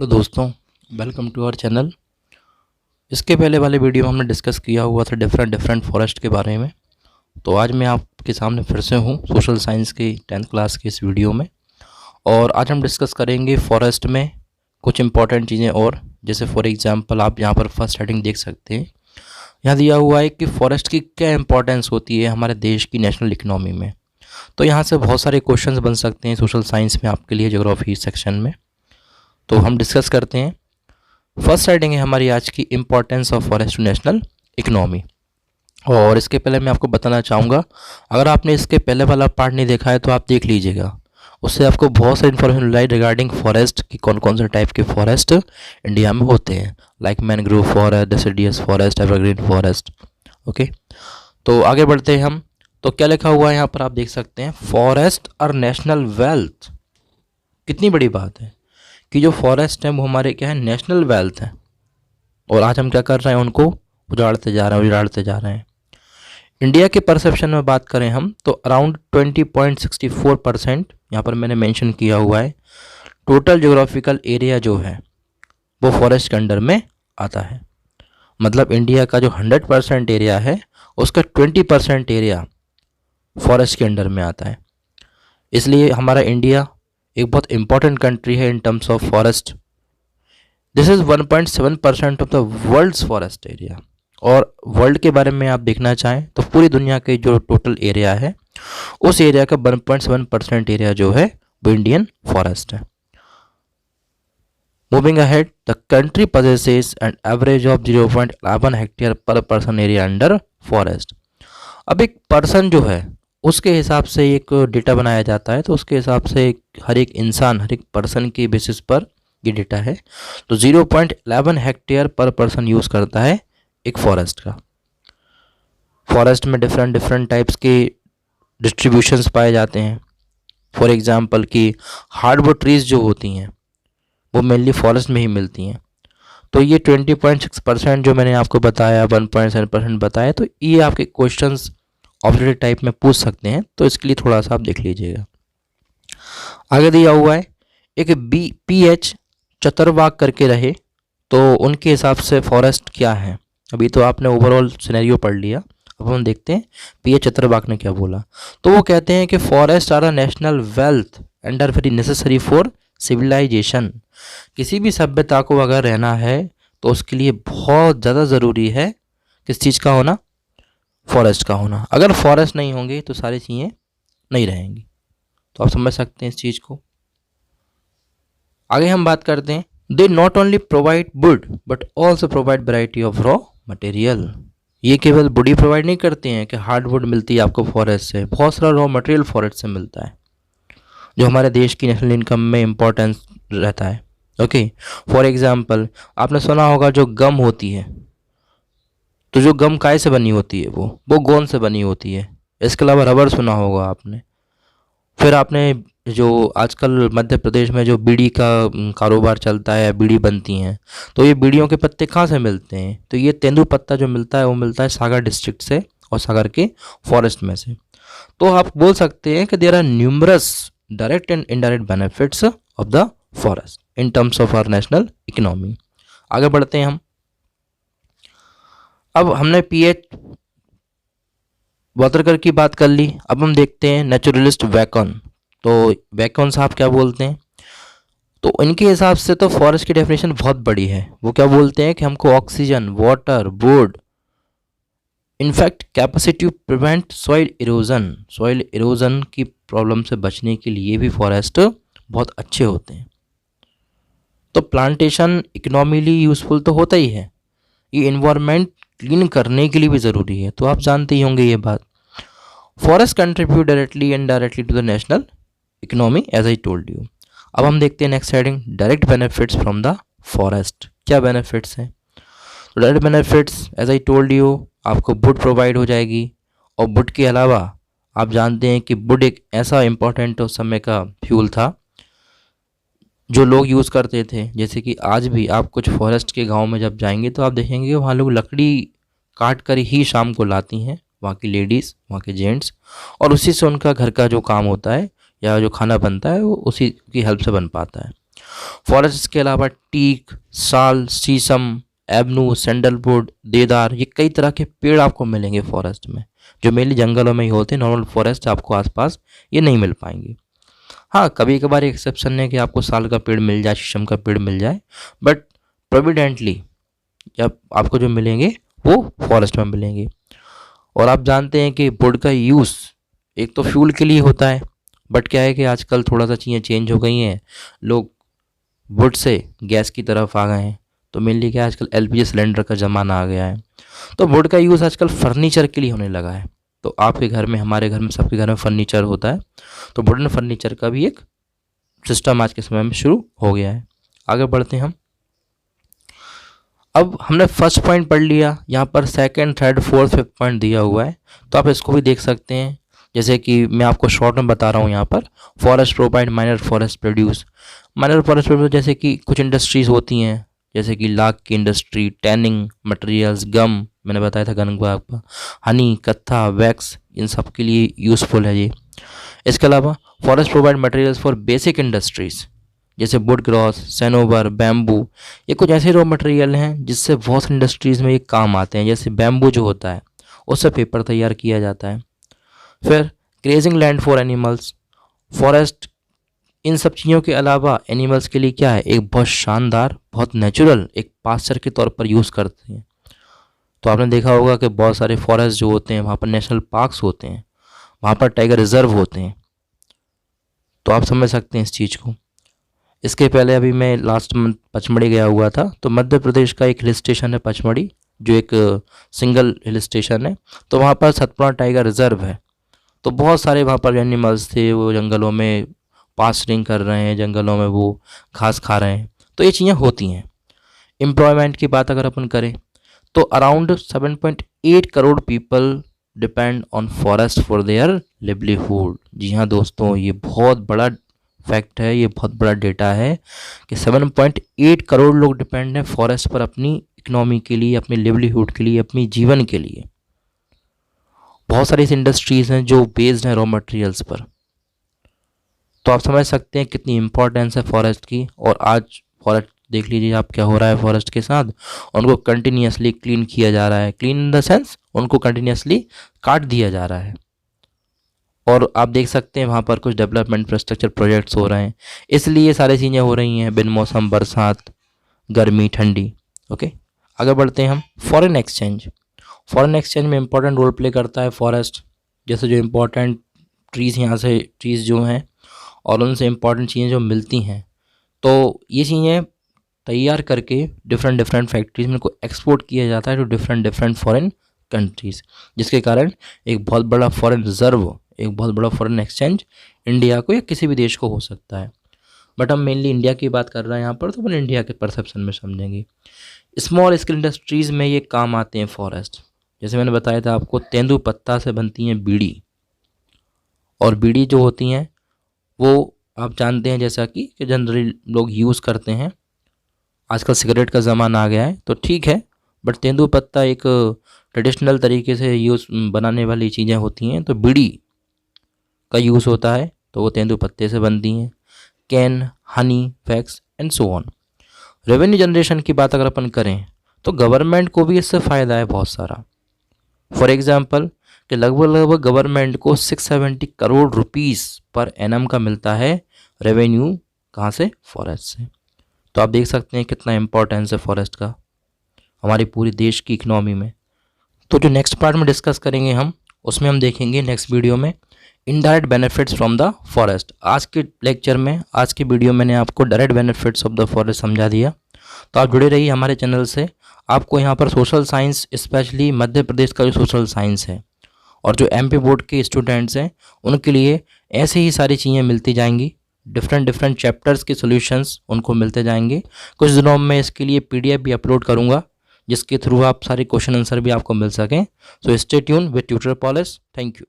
तो दोस्तों, welcome to our channel. इसके पहले वाले वीडियो में हमने डिस्कस किया हुआ था डिफरेंट फॉरेस्ट के बारे में। तो आज मैं आपके सामने फिर से हूँ सोशल साइंस की 10th क्लास की इस वीडियो में। और आज हम डिस्कस करेंगे फॉरेस्ट में कुछ इंपॉर्टेंट चीज़ें, और जैसे फॉर एग्जांपल आप यहाँ पर फर्स्ट हेडिंग देख सकते हैं। यहाँ दिया हुआ है कि फॉरेस्ट की क्या इंपॉर्टेंस होती है हमारे देश की नेशनल इकनॉमी में। तो यहाँ से बहुत सारे क्वेश्चंस बन सकते हैं सोशल साइंस में आपके लिए, ज्योग्राफी सेक्शन में। तो हम डिस्कस करते हैं। फर्स्ट हेडिंग है हमारी आज की, importance of forest to national economy. और इसके पहले मैं आपको बताना चाहूँगा, अगर आपने इसके पहले वाला पार्ट नहीं देखा है तो आप देख लीजिएगा। उससे आपको बहुत सारी इन्फॉर्मेशन मिलाई रिगार्डिंग फॉरेस्ट कि कौन कौन से टाइप के फॉरेस्ट इंडिया में होते हैं, like mangrove forest, deciduous forest, evergreen forest. Okay, तो आगे बढ़ते हैं हम। तो क्या लिखा हुआ है यहाँ पर आप देख सकते हैं, फॉरेस्ट और नेशनल वेल्थ। कितनी बड़ी बात है कि जो फॉरेस्ट है वो हमारे क्या है, नेशनल वेल्थ है। और आज हम क्या कर रहे हैं, उनको उजाड़ते जा रहे हैं। इंडिया के परसेप्शन में बात करें हम तो अराउंड 20.64% यहाँ पर मैंने मेंशन किया हुआ है, टोटल ज्योग्राफिकल एरिया जो है वो फॉरेस्ट के अंडर में आता है। मतलब इंडिया का जो 100% एरिया है उसका 20% एरिया फॉरेस्ट के अंडर में आता है। इसलिए हमारा इंडिया एक बहुत इंपॉर्टेंट कंट्री है in terms of forest. This is 1.7% of the world's forest area. और वर्ल्ड के बारे में आप देखना चाहें तो पूरी दुनिया के जो टोटल एरिया है उस एरिया का 1.7% एरिया जो है वो इंडियन फॉरेस्ट है। Moving ahead, the country possesses an average of 0.11 hectare पर पर्सन एरिया अंडर फॉरेस्ट। अब एक पर्सन जो है उसके हिसाब से एक डेटा बनाया जाता है, तो उसके हिसाब से हर एक इंसान, हर एक पर्सन के बेसिस पर ये डेटा है। तो 0.11 हेक्टेयर पर पर्सन यूज़ करता है एक फॉरेस्ट का। फॉरेस्ट में डिफरेंट टाइप्स के डिस्ट्रीब्यूशंस पाए जाते हैं। फॉर एग्जांपल कि हार्डवुड ट्रीज जो होती हैं वो मेनली फॉरेस्ट में ही मिलती हैं। तो ये 20.6% जो मैंने आपको बताया, 1.7% बताया, तो ये आपके क्वेश्चंस ऑब्जेक्टिव टाइप में पूछ सकते हैं। तो इसके लिए थोड़ा सा आप देख लीजिएगा। आगे दिया हुआ है एक PH चतुर्वाक करके रहे, तो उनके हिसाब से फॉरेस्ट क्या है। अभी तो आपने ओवरऑल सिनेरियो पढ़ लिया, अब हम देखते हैं PH चतुर्वाक ने क्या बोला। तो वो कहते हैं कि forest are a national wealth and are very necessary for civilisation. किसी भी सभ्यता को अगर रहना है तो उसके लिए बहुत ज़्यादा ज़रूरी है किस चीज़ का होना, फॉरेस्ट का होना। अगर फॉरेस्ट नहीं होंगे तो सारी चीज़ें नहीं रहेंगी। तो आप समझ सकते हैं इस चीज़ को। आगे हम बात करते हैं, they not only provide would but also provide variety of raw material. ये केवल वुड ही प्रोवाइड नहीं करते हैं कि हार्डवुड मिलती है आपको फॉरेस्ट से, बहुत सारा रॉ मटेरियल फॉरेस्ट से मिलता है जो हमारे देश की नेशनल इनकम में इम्पोर्टेंस रहता है। ओके, फॉर एग्जाम्पल आपने सुना होगा जो गम होती है, तो जो गम काय से बनी होती है, वो गोंद से बनी होती है। इसके अलावा रबर सुना होगा आपने। फिर आपने जो आजकल मध्य प्रदेश में जो बीड़ी का कारोबार चलता है, बीड़ी बनती हैं, तो ये बीड़ियों के पत्ते कहाँ से मिलते हैं, तो ये तेंदू पत्ता जो मिलता है वो मिलता है सागर डिस्ट्रिक्ट से और सागर के फॉरेस्ट में से। तो आप बोल सकते हैं कि there are numerous direct and indirect benefits of the forest in terms of our national economy. आगे बढ़ते हैं हम। अब हमने PH वातरकर की बात कर ली, अब हम देखते हैं नेचुरलिस्ट वैकन। तो वैकन साहब क्या बोलते हैं, तो इनके हिसाब से तो फॉरेस्ट की डेफिनेशन बहुत बड़ी है। वो क्या बोलते हैं कि हमको oxygen, water, wood, in fact capacity to prevent soil erosion की प्रॉब्लम से बचने के लिए भी फॉरेस्ट बहुत अच्छे होते हैं। तो प्लांटेशन इकोनॉमिकली यूजफुल तो होता ही है, ये इन्वायरमेंट क्लीन करने के लिए भी ज़रूरी है। तो आप जानते ही होंगे ये बात। Forest contribute directly and indirectly to the national economy as I told you. अब हम देखते हैं next heading, direct benefits from the forest. क्या बेनिफिट्स हैं, तो direct benefits as I told you, आपको वुड प्रोवाइड हो जाएगी। और वुड के अलावा आप जानते हैं कि वुड एक ऐसा इम्पोर्टेंट उस समय का फ्यूल था जो लोग यूज़ करते थे। जैसे कि आज भी आप कुछ फॉरेस्ट के गांव में जब जाएंगे तो आप देखेंगे वहाँ लोग लकड़ी काट कर ही शाम को लाती हैं, वहाँ की लेडीज़, वहाँ के जेंट्स, और उसी से उनका घर का जो काम होता है या जो खाना बनता है वो उसी की हेल्प से बन पाता है। फॉरेस्ट के अलावा टीक, साल, शीशम, एबनू, सैंडलवुड, देवदार, ये कई तरह के पेड़ आपको मिलेंगे फॉरेस्ट में, जो मेनली जंगलों में ही होते हैं। नॉर्मल फॉरेस्ट आपको आसपास ये नहीं मिल पाएंगे। हाँ, कभी कभार एक्सेप्शन है कि आपको साल का पेड़ मिल जाए, शीशम का पेड़ मिल जाए, बट प्रोविडेंटली जब आपको जो मिलेंगे वो फॉरेस्ट में मिलेंगे। और आप जानते हैं कि वुड का यूज़ एक तो फ्यूल के लिए होता है, बट क्या है कि आजकल थोड़ा सा चीज़ें चेंज हो गई हैं, लोग वुड से गैस की तरफ आ गए हैं। तो मेनली क्या आजकल एलपीजी सिलेंडर का ज़माना आ गया है, तो वुड का यूज़ आजकल फर्नीचर के लिए होने लगा है। तो आपके घर में, हमारे घर में, सबके घर में फर्नीचर होता है, तो वुडन फर्नीचर का भी एक सिस्टम आज के समय में शुरू हो गया है। आगे बढ़ते हैं हम। अब हमने फर्स्ट पॉइंट पढ़ लिया, यहाँ पर second, third, fourth, fifth point दिया हुआ है, तो आप इसको भी देख सकते हैं। जैसे कि मैं आपको शॉर्ट में बता रहा हूँ यहाँ पर, forest provide minor forest produce. Minor forest produce जैसे कि कुछ इंडस्ट्रीज़ होती हैं, जैसे कि लाख की इंडस्ट्री, टैनिंग मटेरियल्स, गम, मैंने बताया था गन को आपका, हनी, कत्था, वैक्स, इन सब के लिए यूज़फुल है ये। इसके अलावा forest provide materials for basic industries, जैसे वुड ग्रॉस, सैनोबर, बैम्बू, ये कुछ ऐसे रॉ मटेरियल हैं जिससे बहुत इंडस्ट्रीज़ में ये काम आते हैं। जैसे बैम्बू जो होता है उससे पेपर तैयार किया जाता है। फिर grazing land for animals, forest इन सब चीज़ों के अलावा एनिमल्स के लिए क्या है, एक बहुत शानदार, बहुत नेचुरल एक पास्चर के तौर पर यूज़ करते हैं। तो आपने देखा होगा कि बहुत सारे फॉरेस्ट जो होते हैं वहाँ पर नेशनल पार्क्स होते हैं, वहाँ पर टाइगर रिजर्व होते हैं, तो आप समझ सकते हैं इस चीज़ को। इसके पहले अभी मैं लास्ट मंथ पचमढ़ी गया हुआ था, तो मध्य प्रदेश का एक हिल स्टेशन है पचमढ़ी, जो एक सिंगल हिल स्टेशन है, तो वहाँ पर सतपुड़ा टाइगर रिजर्व है। तो बहुत सारे वहाँ पर एनिमल्स थे, वो जंगलों में पास्टरिंग कर रहे हैं, जंगलों में वो घास खा रहे हैं, तो ये चीज़ें होती हैं। एम्प्लॉयमेंट की बात अगर अपन करें तो around 7.8 crore people depend on forest for their livelihood. जी हाँ दोस्तों, ये बहुत बड़ा फैक्ट है, ये बहुत बड़ा डेटा है कि 7.8 करोड़ लोग डिपेंड हैं फॉरेस्ट पर अपनी इकोनॉमी के लिए, अपने लिवलीहुड के लिए, अपनी जीवन के लिए। बहुत सारी इंडस्ट्रीज़ हैं जो बेस्ड हैं रॉ मटेरियल्स पर, तो आप समझ सकते हैं कितनी इम्पोर्टेंस है फॉरेस्ट की। और आज फॉरेस्ट देख लीजिए आप क्या हो रहा है फॉरेस्ट के साथ, उनको कंटिन्यूसली क्लीन किया जा रहा है, क्लीन इन द सेंस उनको कंटिन्यूसली काट दिया जा रहा है। और आप देख सकते हैं वहाँ पर कुछ डेवलपमेंट इंफ्रास्ट्रक्चर प्रोजेक्ट्स हो रहे हैं, इसलिए ये सारी चीज़ें हो रही हैं, बिन मौसम, बरसात, गर्मी, ठंडी। ओके, आगे बढ़ते हैं हम। फॉरेन एक्सचेंज, फॉरेन एक्सचेंज में इंपॉर्टेंट रोल प्ले करता है फॉरेस्ट। जैसे जो इम्पोर्टेंट ट्रीज़, यहाँ से ट्रीज़ जो हैं और उनसे इम्पॉर्टेंट चीज़ें जो मिलती हैं, तो ये चीज़ें तैयार करके डिफरेंट फैक्ट्रीज में इनको एक्सपोर्ट किया जाता है टू डिफरेंट फॉरेन कंट्रीज़, जिसके कारण एक बहुत बड़ा फॉरेन रिजर्व, एक बहुत बड़ा फॉरेन एक्सचेंज इंडिया को या किसी भी देश को हो सकता है। बट हम मेनली इंडिया की बात कर रहे हैं यहाँ पर, तो अपन इंडिया के परसेप्शन में समझेंगे। स्मॉल स्केल इंडस्ट्रीज़ में ये काम आते हैं फॉरेस्ट। जैसे मैंने बताया था आपको, तेंदू पत्ता से बनती हैं बीड़ी, और बीड़ी जो होती हैं वो आप जानते हैं जैसा कि जनरली लोग यूज़ करते हैं। आजकल सिगरेट का ज़माना आ गया है, तो ठीक है, बट तेंदू पत्ता एक ट्रेडिशनल तरीके से यूज़ बनाने वाली चीज़ें होती हैं, तो बीड़ी का यूज़ होता है, तो वो तेंदू पत्ते से बनती हैं। Can, Honey, wax and so on. Revenue generation की बात अगर अपन करें तो गवर्नमेंट को भी इससे फ़ायदा है बहुत सारा। फॉर एग्जांपल कि लगभग गवर्नमेंट को 670 करोड़ रुपीस पर एनम का मिलता है रेवेन्यू, कहाँ से, फॉरेस्ट से। तो आप देख सकते हैं कितना इम्पोर्टेंस है फॉरेस्ट का हमारी पूरी देश की इकनॉमी में। तो जो नेक्स्ट पार्ट में डिस्कस करेंगे हम, उसमें हम देखेंगे नेक्स्ट वीडियो में indirect benefits from the forest. आज के लेक्चर में, आज की वीडियो मैंने आपको direct benefits of the forest समझा दिया। तो आप जुड़े रहिए हमारे चैनल से। आपको यहाँ पर social science, specially Madhya Pradesh का जो सोशल साइंस है और जो एमपी बोर्ड के स्टूडेंट्स हैं उनके लिए ऐसे ही सारी चीज़ें मिलती जाएंगी। डिफरेंट चैप्टर्स के सॉल्यूशंस उनको मिलते जाएंगे। कुछ दिनों में इसके लिए पीडीएफ भी अपलोड करूँगा, जिसके थ्रू आप सारे क्वेश्चन आंसर भी आपको मिल सकें। So stay tune with tutor polish. Thank you.